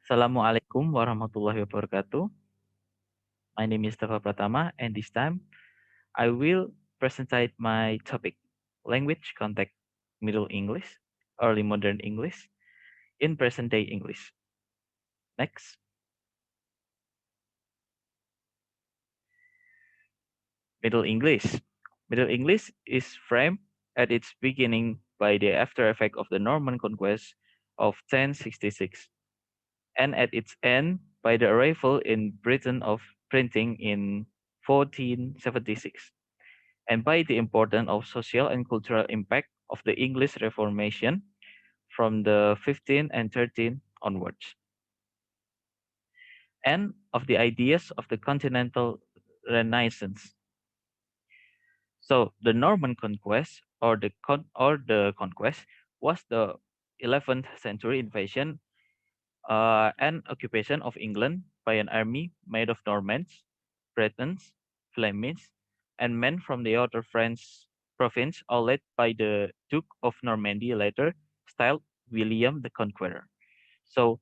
Assalamualaikum warahmatullahi wabarakatuh. My name is Tafa Pratama, and this time I will present my topic, language context, Middle English, early modern English, in present day English. Next, Middle English. Middle English is framed at its beginning by the after effect of the Norman conquest of 1066, and at its end by the arrival in Britain of printing in 1476. And by the importance of social and cultural impact of the English Reformation from the 15th and 13th onwards, and of the ideas of the continental Renaissance. So the Norman conquest or the conquest was the 11th century invasion and occupation of England by an army made of Normans, Bretons, Flemings, and men from the other French province, all led by the Duke of Normandy, later styled William the Conqueror. So,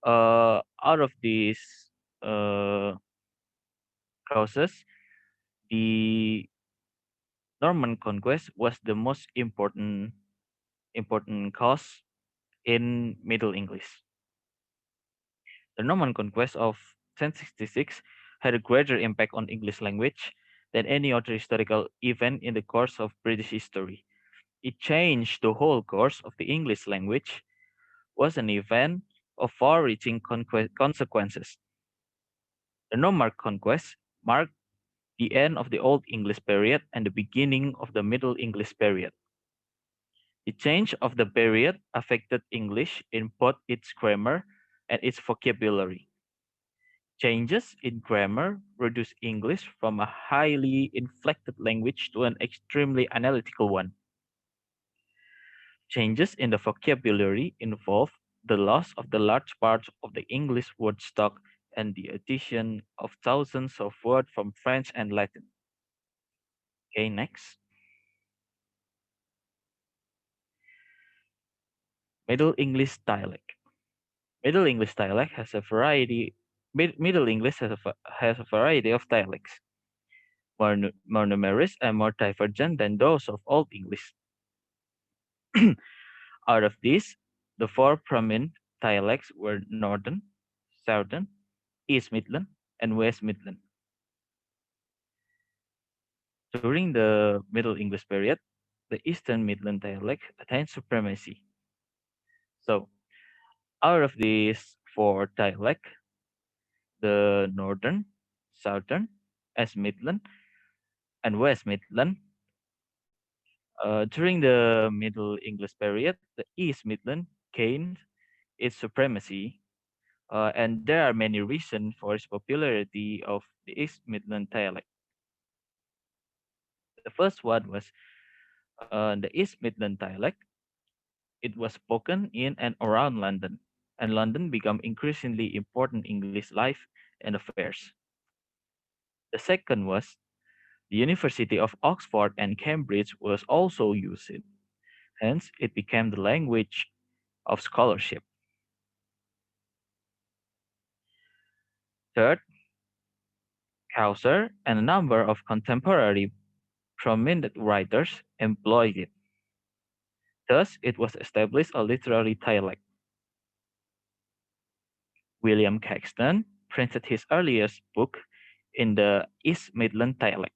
out of these uh, causes, the Norman conquest was the most important cause in Middle English. The Norman conquest of 1066 had a greater impact on English language than any other historical event in the course of British history. It changed the whole course of the English language, was an event of far-reaching consequences. The Norman conquest marked the end of the Old English period and the beginning of the Middle English period. The change of the period affected English in both its grammar and its vocabulary. Changes in grammar reduce English from a highly inflected language to an extremely analytical one. Changes in the vocabulary involve the loss of the large parts of the English word stock and the addition of thousands of words from French and Latin. Okay, next. Middle English dialect. Middle English dialect has a variety. Middle English has a variety of dialects, more numerous and more divergent than those of Old English. Out of these, the four prominent dialects were Northern, Southern, East Midland, and West Midland. During the Middle English period, the Eastern Midland dialect attained supremacy. So, out of these four dialects, the Northern, Southern, East Midland, and West Midland, during the Middle English period, the East Midland gained its supremacy. And there are many reasons for its popularity of the East Midland dialect. The first one was the East Midland dialect. It was spoken in and around London, and London became increasingly important in English life and affairs. The second was the University of Oxford and Cambridge was also used it. Hence, it became the language of scholarship. Third, Chaucer and a number of contemporary prominent writers employed it. Thus, it was established a literary dialect. William Caxton printed his earliest book in the East Midland dialect.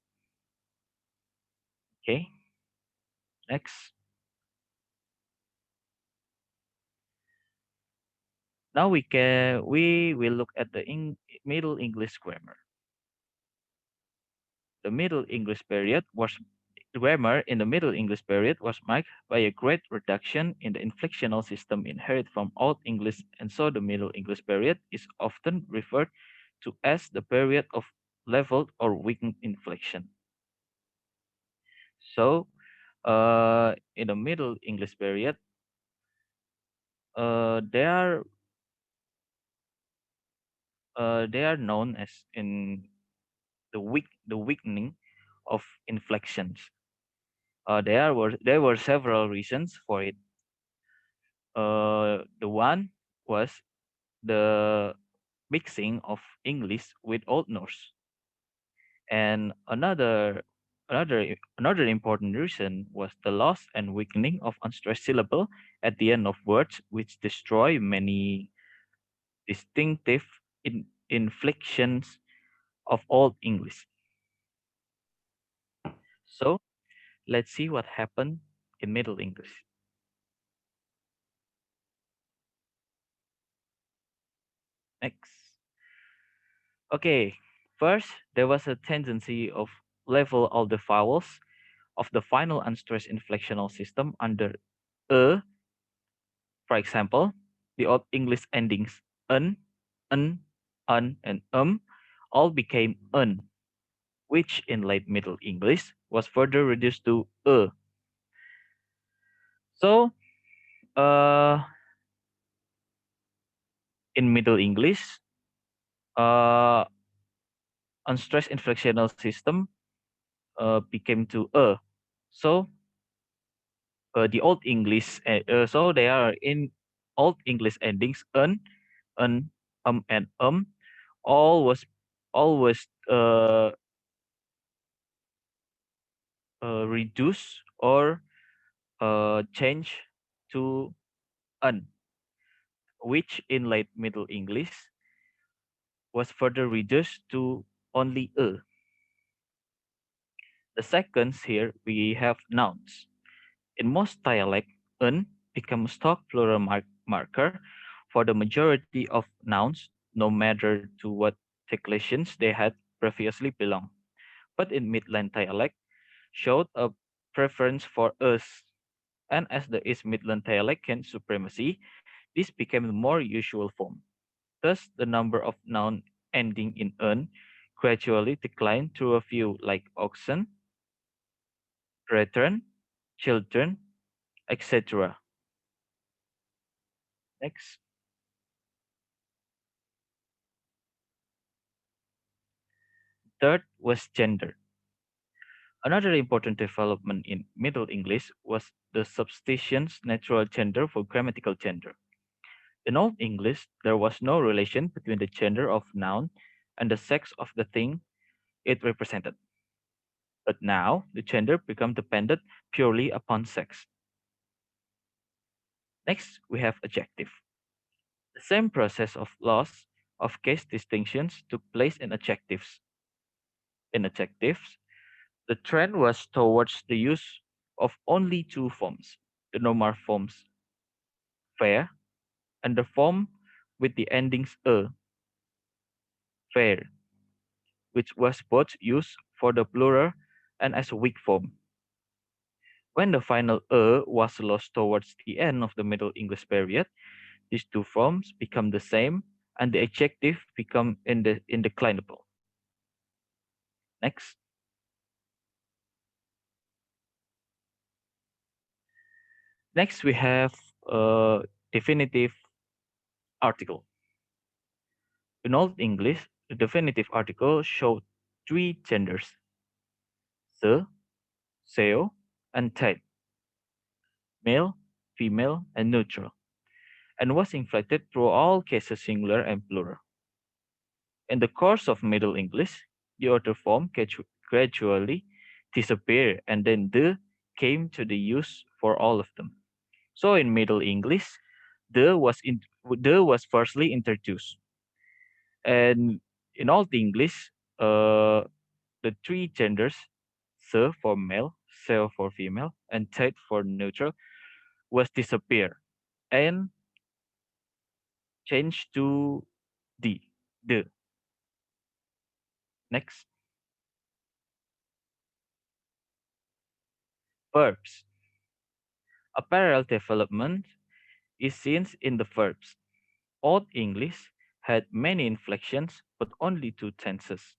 Okay, next. Now we will look at the Middle English grammar. The Middle English period was Grammar in the Middle English period was marked by a great reduction in the inflectional system inherited from Old English, and so the Middle English period is often referred to as the period of leveled or weakened inflection. So, in the Middle English period, they are known as in the weakening of inflections. There were several reasons for it. The one was the mixing of English with Old Norse. And another important reason was the loss and weakening of unstressed syllable at the end of words, which destroy many distinctive inflections of Old English. So let's see what happened in Middle English. Next. Okay, first, there was a tendency of level all the vowels of the final unstressed inflectional system under a. For example, the Old English endings un, and all became un, which in late Middle English was further reduced to a. So, uh, in Middle English, uh, unstressed inflectional system became to a. So, the Old English, so they are in Old English endings un, and all was always reduce or change to un, which in late Middle English was further reduced to only a. The seconds here we have nouns. In most dialect, un becomes stock plural marker for the majority of nouns, no matter to what declensions they had previously belonged. But in Midland dialect, showed a preference for us, and as the East Midland dialect gained supremacy, this became the more usual form. Thus, the number of noun ending in "un" gradually declined to a few like oxen, brethren, children, etc. Next. Third was gender. Another important development in Middle English was the substitution's natural gender for grammatical gender. In Old English, there was no relation between the gender of noun and the sex of the thing it represented. But now, the gender became dependent purely upon sex. Next, we have adjective. The same process of loss of case distinctions took place in adjectives. In adjectives, the trend was towards the use of only two forms, the normal forms fair and the form with the endings fair, which was both used for the plural and as a weak form. When the final was lost towards the end of the Middle English period, these two forms become the same and the adjective become indeclinable. Next. Next, we have a definitive article. In Old English, the definitive article showed three genders, the, seo, and type, male, female, and neutral, and was inflected through all cases singular and plural. In the course of Middle English, the other form gradually disappeared, and then the came to the use for all of them. So in Middle English, the was firstly introduced, and in Old English, the three genders, se for male, seo for female, and tet for neutral, was disappear and changed to the. Next, verbs. A parallel development is seen in the verbs. Old English had many inflections, but only two tenses: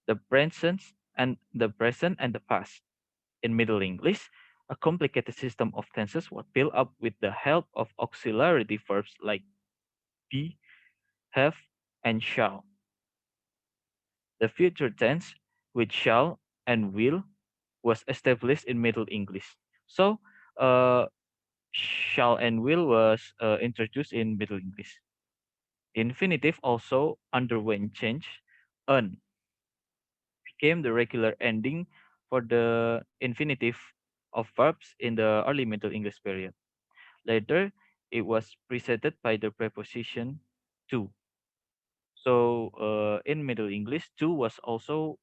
the present and the past. In Middle English, a complicated system of tenses was built up with the help of auxiliary verbs like be, have, and shall. The future tense with shall and will was established in Middle English. So, uh, shall and will was introduced in Middle English. Infinitive also underwent change. Un became the regular ending for the infinitive of verbs in the early Middle English period. Later, it was preceded by the preposition to. So, in Middle English, to was also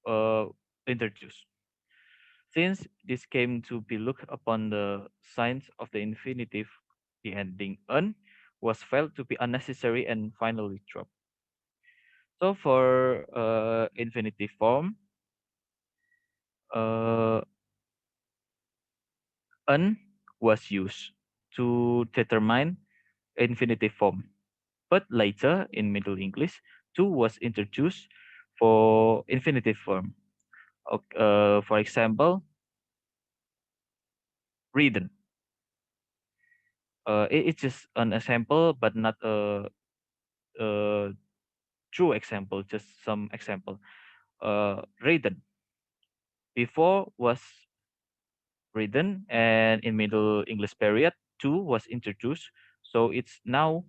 uh, introduced. Since this came to be looked upon the signs of the infinitive, the ending un was felt to be unnecessary and finally dropped. So for infinitive form, uh, un was used to determine infinitive form. But later in Middle English, to was introduced for infinitive form. For example, reading. It's just an example, but not a true example, just some example. Reading before was written, and in Middle English period, to was introduced, so it's now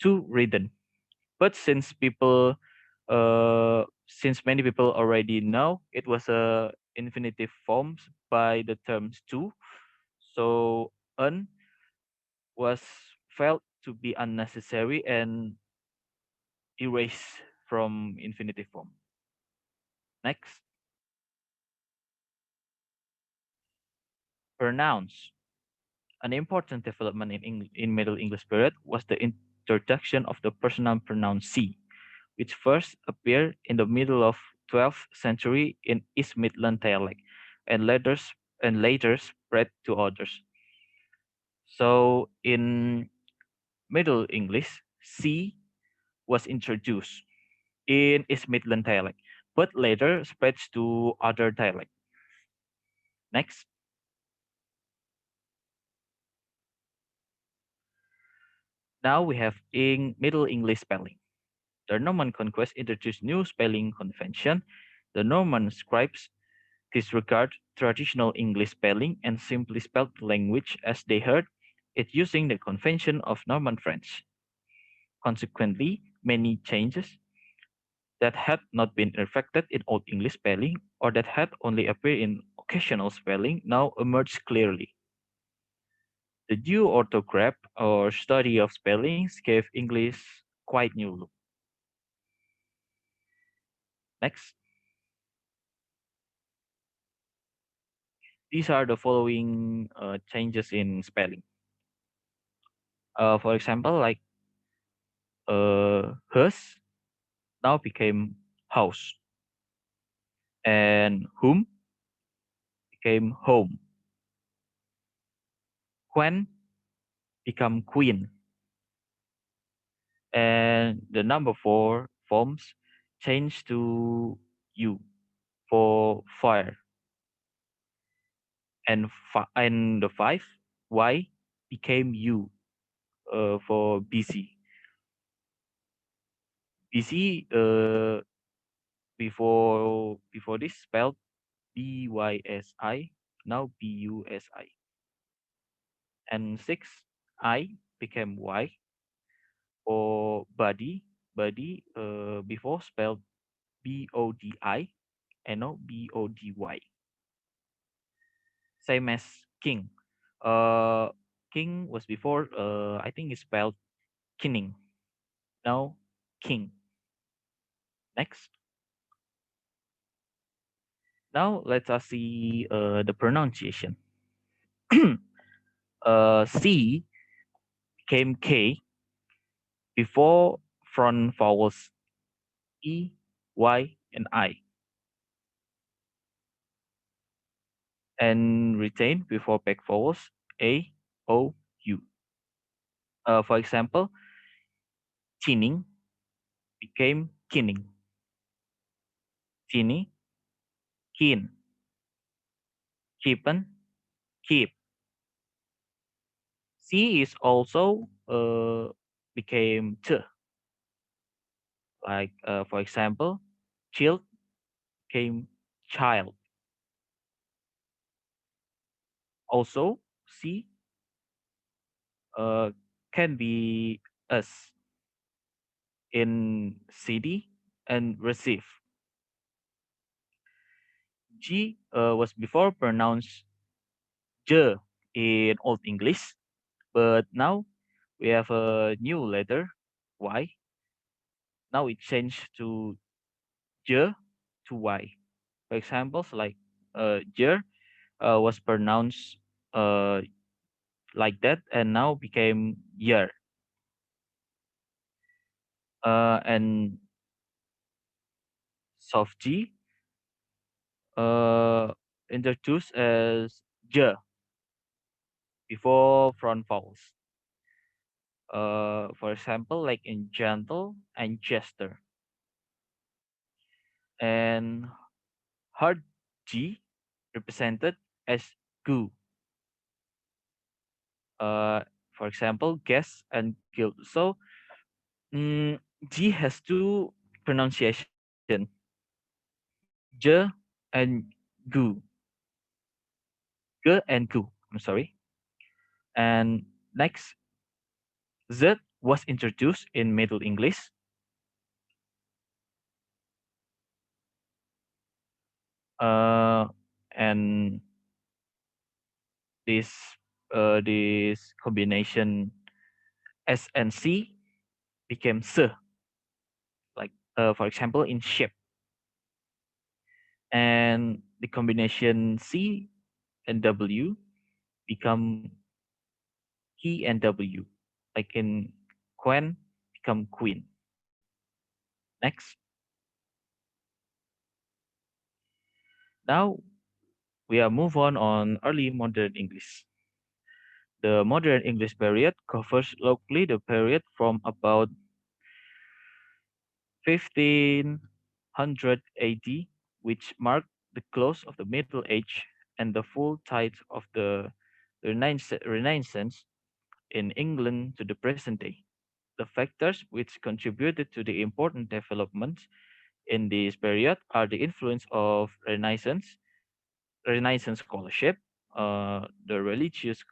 to written. But since many people already know it was a infinitive forms by the terms to, so un was felt to be unnecessary and erased from infinitive form. Next, pronouns. An important development in Middle English period was the introduction of the personal pronoun "she," which first appeared in the middle of 12th century in East Midland dialect, and later spread to others. So in Middle English, "she" was introduced in East Midland dialect, but later spreads to other dialect. Next, now we have in Middle English spelling. The Norman conquest introduced new spelling convention. The Norman scribes disregard traditional English spelling and simply spelled the language as they heard it using the convention of Norman French. Consequently, many changes that had not been reflected in Old English spelling or that had only appeared in occasional spelling now emerge clearly. The new orthograph or study of spellings gave English quite new look. Next, these are the following changes in spelling. For example, like hers now became house, and whom became home. When become queen, and the number four forms changed to you for fire, and and the five y became you for busy. Busy before this spelled BYSI, now BUSI. And six, I became Y for body. Body before spelled BODI and now BODY. Same as king. Uh, king was before, I think it's spelled kinning. Now king. Next. Now let us see the pronunciation. C became K before front vowels E, Y, and I, and retain before back vowels A, O, U. For example, chinning became kinning, chini, keen, keepen, keep. C is also became t, like for example, child became child. Also, C uh, can be us. in CD and receive. G was before pronounced J in Old English, but now we have a new letter Y. Now it changed to J to Y. For examples like J was pronounced uh, like that and now became year. And soft G uh, introduced as J before front vowels. For example, like in gentle and jester. And hard G represented as goo. Uh, for example, guess and guild. So G has two pronunciation, J and goo, G and goo. I'm sorry. And next, Z was introduced in Middle English, uh, and this this combination S and C became S, like for example in shape, and the combination C and W become He and W, like in Quen become Queen. Next, now we are move on early modern English. The modern English period covers locally the period from about 1500 AD, which marked the close of the Middle Age and the full tide of the Renaissance in England to the present day. The factors which contributed to the important developments in this period are the influence of Renaissance scholarship, the religious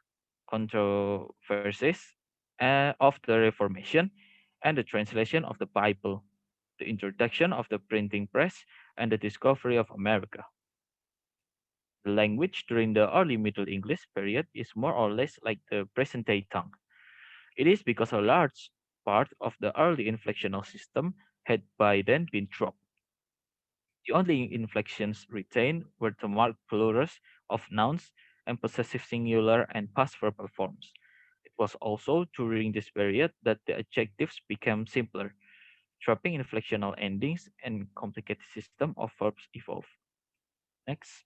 controversies of the Reformation, and the translation of the Bible, the introduction of the printing press, and the discovery of America. The language during the early Middle English period is more or less like the present day tongue. It is because a large part of the early inflectional system had by then been dropped. The only inflections retained were the marked plurals of nouns and possessive singular and past verbal forms. It was also during this period that the adjectives became simpler, dropping inflectional endings and complicated system of verbs evolved. Next,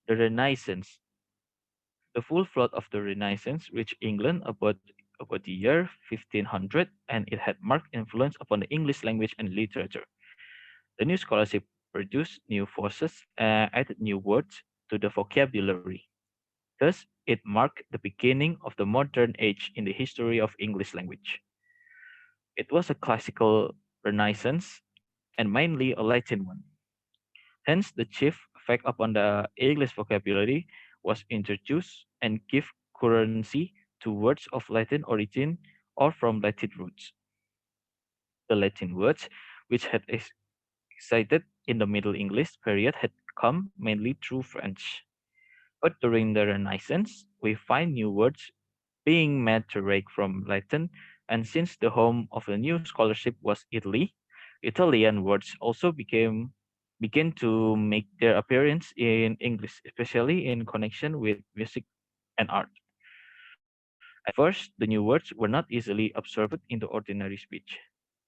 the Renaissance. The full flood of the Renaissance reached England about the year 1500, and it had marked influence upon the English language and literature. The new scholarship produced new forces and added new words to the vocabulary. Thus, it marked the beginning of the modern age in the history of English language. It was a classical renaissance and mainly a Latin one. Hence, the chief effect upon the English vocabulary was introduced and give currency to words of Latin origin or from Latin roots. The Latin words, which had excited in the Middle English period, had come mainly through French. But during the Renaissance, we find new words being made direct from Latin, and since the home of the new scholarship was Italy, Italian words also began to make their appearance in English, especially in connection with music and art. At first, the new words were not easily absorbed into ordinary speech.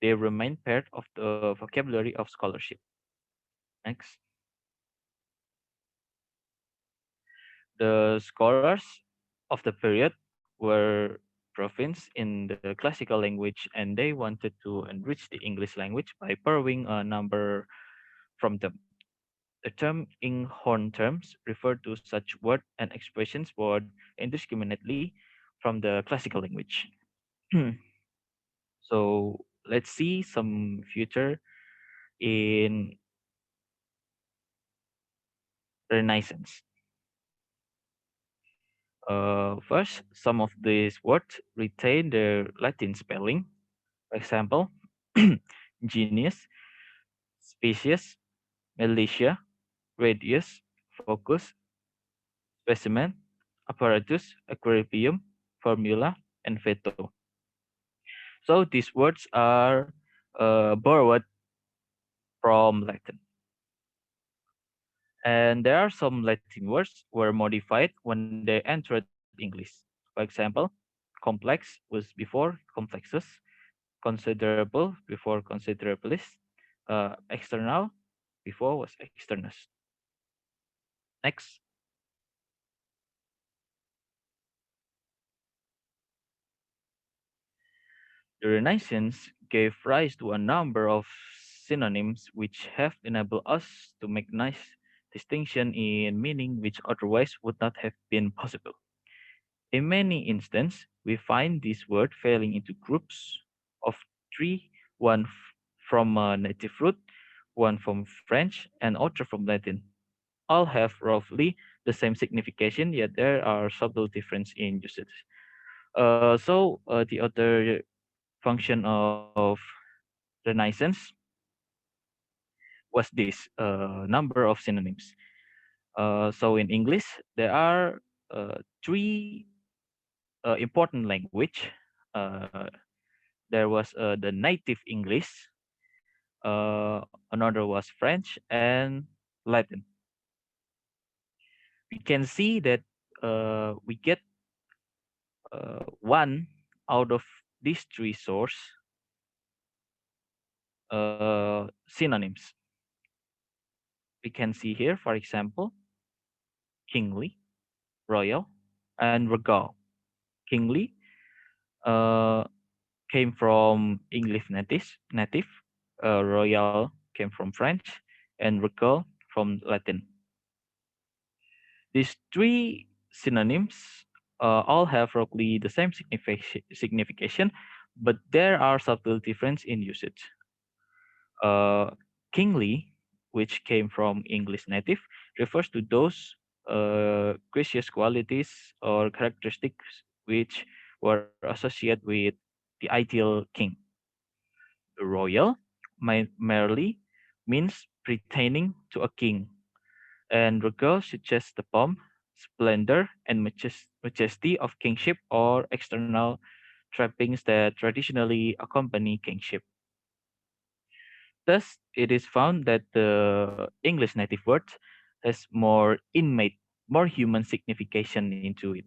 They remained part of the vocabulary of scholarship. Next, the scholars of the period were province in the classical language, and they wanted to enrich the English language by borrowing a number from them. The term Inghorn terms refer to such words and expressions borrowed indiscriminately from the classical language. So let's see some future in Renaissance. First, some of these words retain their Latin spelling. For example, genius, species, militia, radius, focus, specimen, apparatus, equilibrium, formula, and veto. So these words are borrowed from Latin. And there are some Latin words were modified when they entered English. For example, complex was before complexus, considerable before considerabilis, external before was externus. Next, the Renaissance gave rise to a number of synonyms which have enabled us to make nice distinction in meaning which otherwise would not have been possible. In many instances, we find this word falling into groups of three, one from a native root, one from French, and other from Latin. All have roughly the same signification, yet there are subtle differences in usage. The other function of Renaissance was this number of synonyms. So in English, there are three important language. Uh, there was the native English, another was French, and Latin. We can see that we get one out of these three source synonyms. We can see here, for example, kingly, royal, and regal. Kingly uh, came from English native. Royal came from French, and regal from Latin. These three synonyms all have roughly the same signification, but there are subtle difference in usage. Uh, kingly, which came from English native, refers to those gracious qualities or characteristics which were associated with the ideal king. The royal merely means pertaining to a king, and regal suggests the pomp, splendor, and majesty of kingship or external trappings that traditionally accompany kingship. Thus, it is found that the English native word has more inmate, more human signification into it.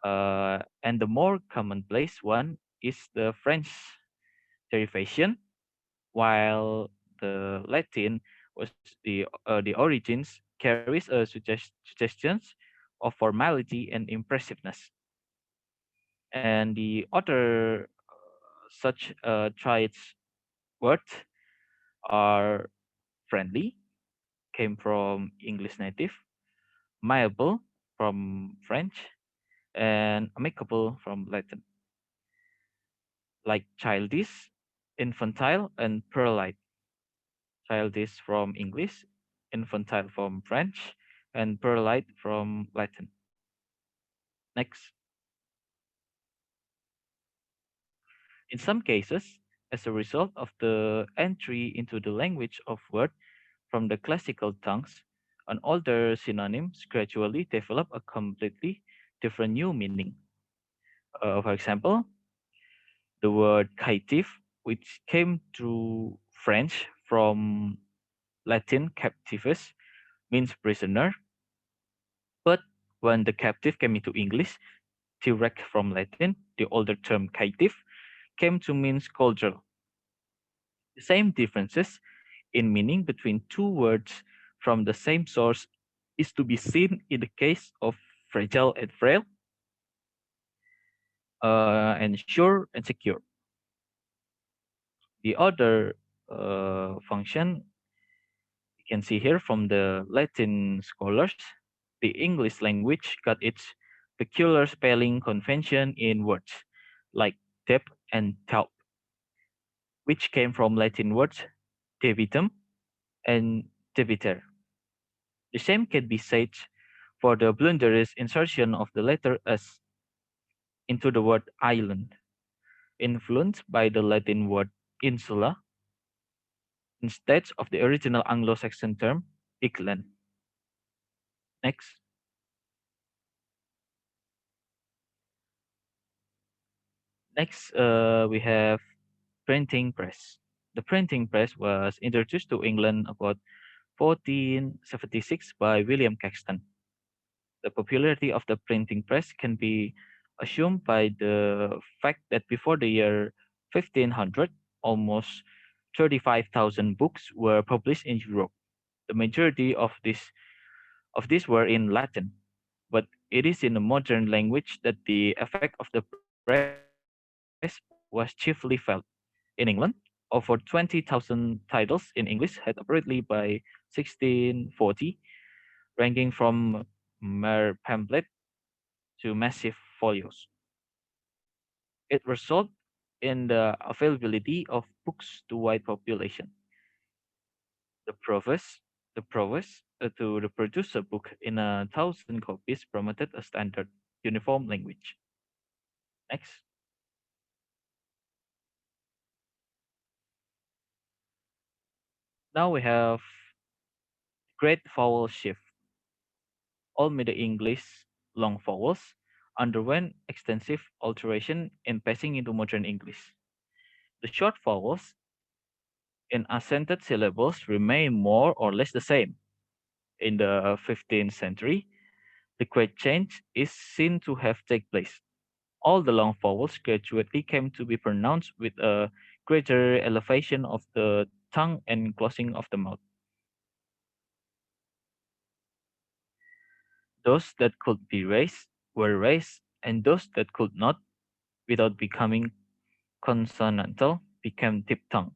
And the more commonplace one is the French derivation, while the Latin was the origins carries a suggestions of formality and impressiveness. And the other such traits words are friendly, came from English native, malleable from French, and amicable from Latin, like childish, infantile, and pearlite. Childish from English, infantile from French, and pearlite from Latin. Next, in some cases, as a result of the entry into the language of word from the classical tongues, an older synonyms gradually develop a completely different new meaning. For example, the word caitiff, which came through French from Latin captivus, means prisoner. But when the captive came into English, direct from Latin, the older term caitiff came to mean soldier. The same differences in meaning between two words from the same source is to be seen in the case of fragile and frail, and sure and secure. The other function you can see here from the Latin scholars, the English language got its peculiar spelling convention in words like depth and taup, which came from Latin words debitum and debiter. The same can be said for the blunderous insertion of the letter S into the word island, influenced by the Latin word insula instead of the original Anglo-Saxon term England. Next, we have printing press. The printing press was introduced to England about 1476 by William Caxton. The popularity of the printing press can be assumed by the fact that before the year 1500, almost 35,000 books were published in Europe. The majority of these were in Latin, but it is in the modern language that the effect of the press was chiefly felt. In England, over 20,000 titles in English had apparently by 1640, ranging from mere pamphlet to massive folios. It resulted in the availability of books to wide population. The provost, to produce a book in 1,000 copies promoted a standard, uniform language. Next, now we have great vowel shift. All Middle English long vowels underwent extensive alteration in passing into modern English. The short vowels in accented syllables remain more or less the same. In the 15th century, the great change is seen to have taken place. All the long vowels gradually came to be pronounced with a greater elevation of the tongue and closing of the mouth. Those that could be raised were raised, and those that could not, without becoming consonantal, became diphthongs.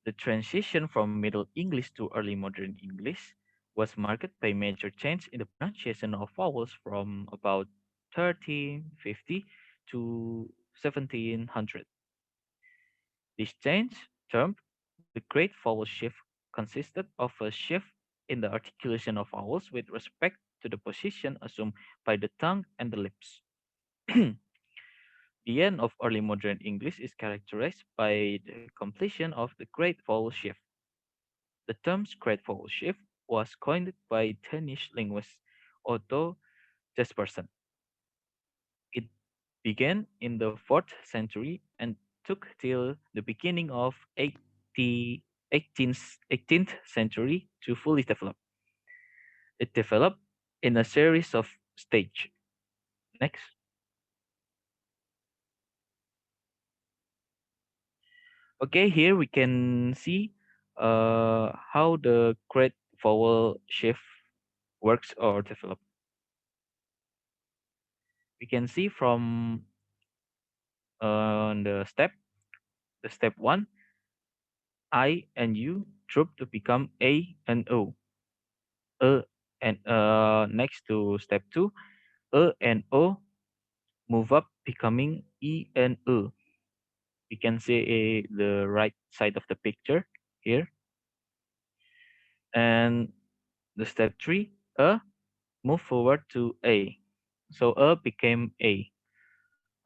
The transition from Middle English to early modern English was marked by major change in the pronunciation of vowels from about 1350 to 1700. This change, termed the Great Vowel Shift, consisted of a shift in the articulation of vowels with respect to the position assumed by the tongue and the lips. The end of early modern English is characterized by the completion of the Great Vowel Shift. The term Great Vowel Shift was coined by Danish linguist Otto Jespersen. It began in the 4th century and took till the beginning of 18th century to fully develop. It developed in a series of stages. Next. Okay, here we can see how the great vowel shift works or develop. We can see from the step one, I and U drop to become A and O. And next to step two, and O move up becoming E and U. You can see the right side of the picture here. And the step three, move forward to A. So became A,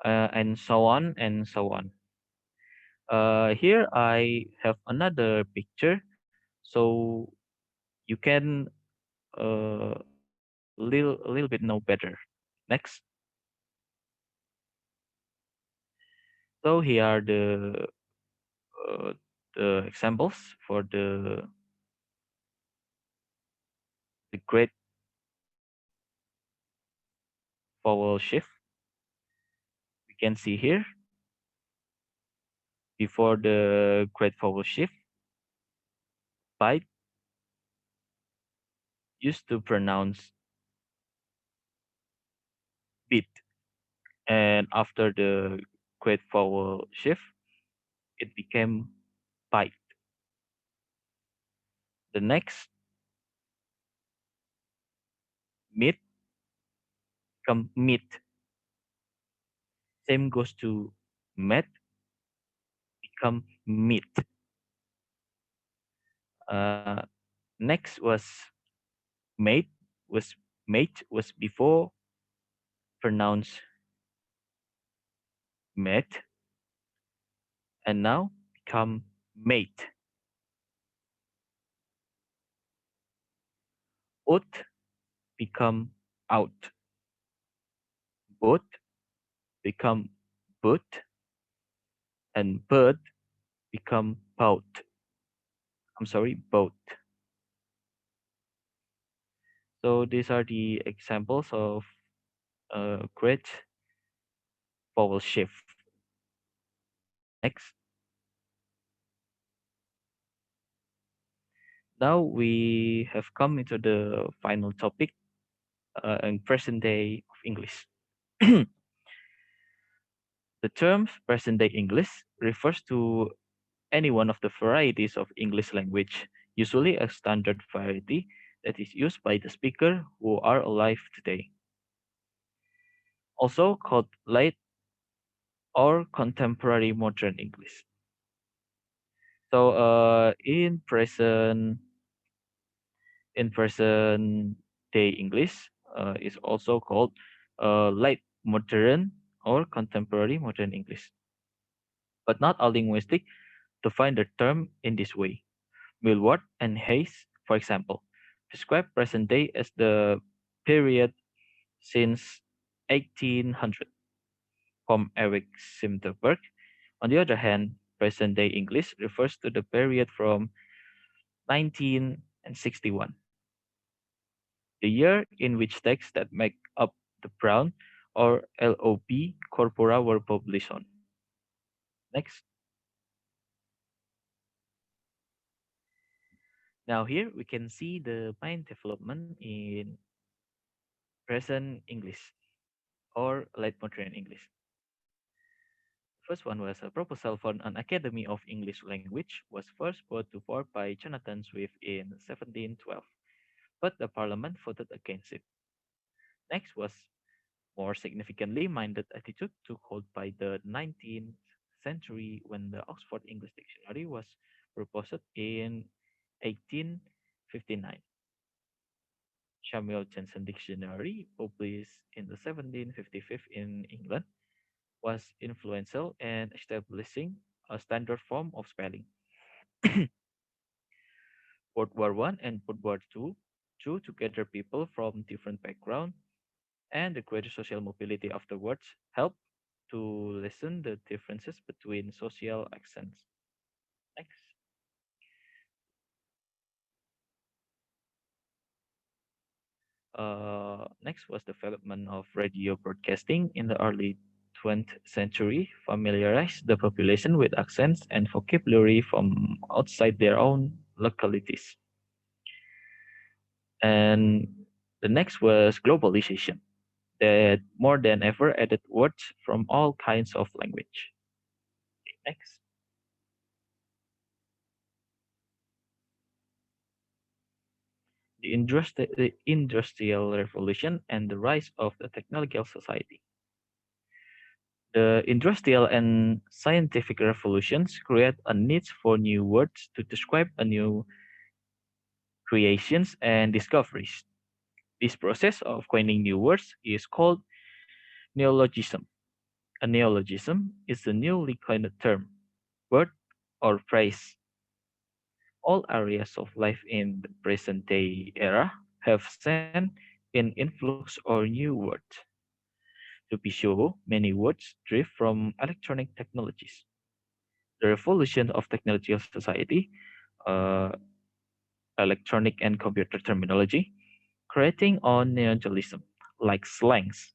and so on and so on. Here I have another picture, so you can a little bit know better. Next. So here are uh, the examples for the great vowel shift. We can see here before the great vowel shift, bite used to pronounce bit, and after the great vowel shift, it became bite. The next, meat, come meat. Same goes to met, become meat. Uh, Next was Mate was before pronounced met and now become mate. Out become out. Boat become boat, and bird become boat. I'm sorry, boat. So these are the examples of great vowel shift. Next, now we have come into the final topic in present day of English. The term present day English refers to any one of the varieties of English language, usually a standard variety that is used by the speaker who are alive today. Also called late or contemporary modern English. So in present day English is also called late modern or contemporary modern English. But not all linguistics define the term in this way. Millward and Hayes, for example, describe present day as the period since 1800. From Eric Simterberg, on the other hand, present day English refers to the period from 1961, the year in which texts that make up the Brown or LOB corpora were published on. Next. Now here we can see the main development in present English or late modern English. First one was a proposal for an Academy of English Language was first brought to forth by Jonathan Swift in 1712, but the Parliament voted against it. Next was more significantly minded attitude took hold by the 19th century when the Oxford English Dictionary was proposed in 1859. Samuel Johnson Dictionary, published in the 1755 in England, was influential in establishing a standard form of spelling. World War One and World War Two drew together people from different backgrounds, and the greater social mobility afterwards helped to lessen the differences between social accents. Next. Next was development of radio broadcasting in the early 20th century, familiarized the population with accents and vocabulary from outside their own localities. And the next was globalization, that more than ever added words from all kinds of language. Next. The industrial revolution and the rise of the technological society. The industrial and scientific revolutions create a need for new words to describe a new creations and discoveries. This process of coining new words is called neologism. A neologism is a newly coined term, word, or phrase. All areas of life in the present day era have sent in influx or new words. To be sure, many words drift from electronic technologies. The revolution of technological society, uh, electronic and computer terminology, creating on neologism like slangs,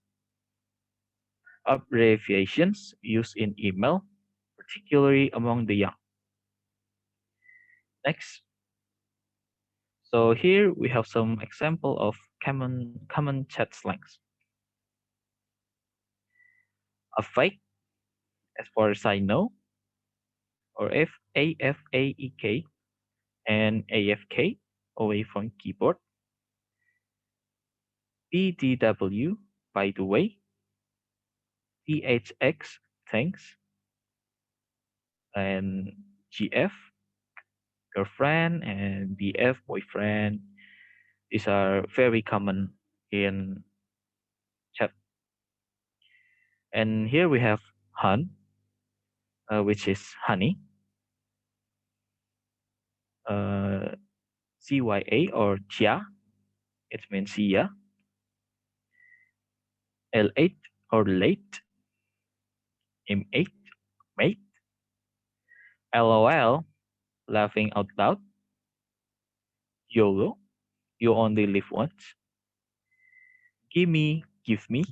abbreviations used in email, particularly among the young. Next, so here we have some example of common chat slangs. A fake, as far as I know, or AFAEK and AFK away from keyboard. BDW, by the way, THX, thanks, and GF, girlfriend, and BF, boyfriend. These are very common in chat. And here we have han, which is honey, uh, CYA or chia, it means yeah, L8 or late, M8, mate, LOL, laughing out loud, YOLO, you only live once, gimme, give me,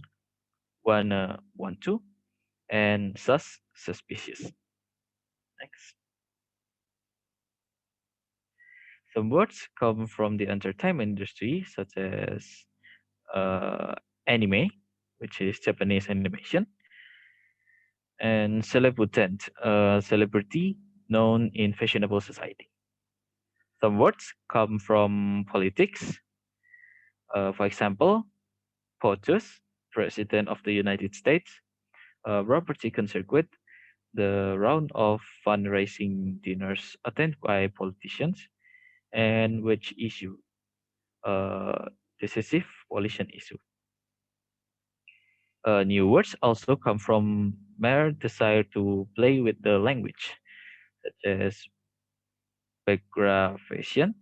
wanna, want to, and suspicious. Next. Some words come from the entertainment industry, such as uh, anime, which is Japanese animation, and celebutant, a celebrity known in fashionable society. Some words come from politics. For example, POTUS, President of the United States, Robert Chicken Circuit, the round of fundraising dinners attended by politicians, and which issue, uh, decisive coalition issue. New words also come from mere desire to play with the language, such as aggravation,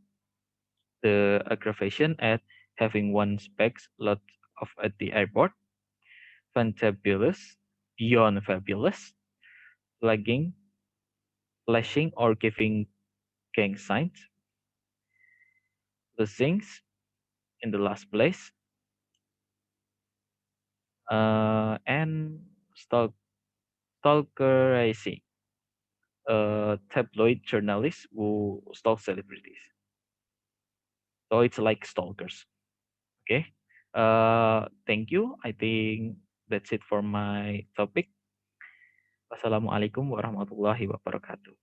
the aggravation at having one's bags lot off at the airport, fantabulous, beyond fabulous, flagging, flashing or giving gang signs, the things in the last place, and stalkerizing, tabloid journalists who stalk celebrities. So it's like stalkers. Okay. Thank you. I think that's it for my topic. Wassalamualaikum warahmatullahi wabarakatuh.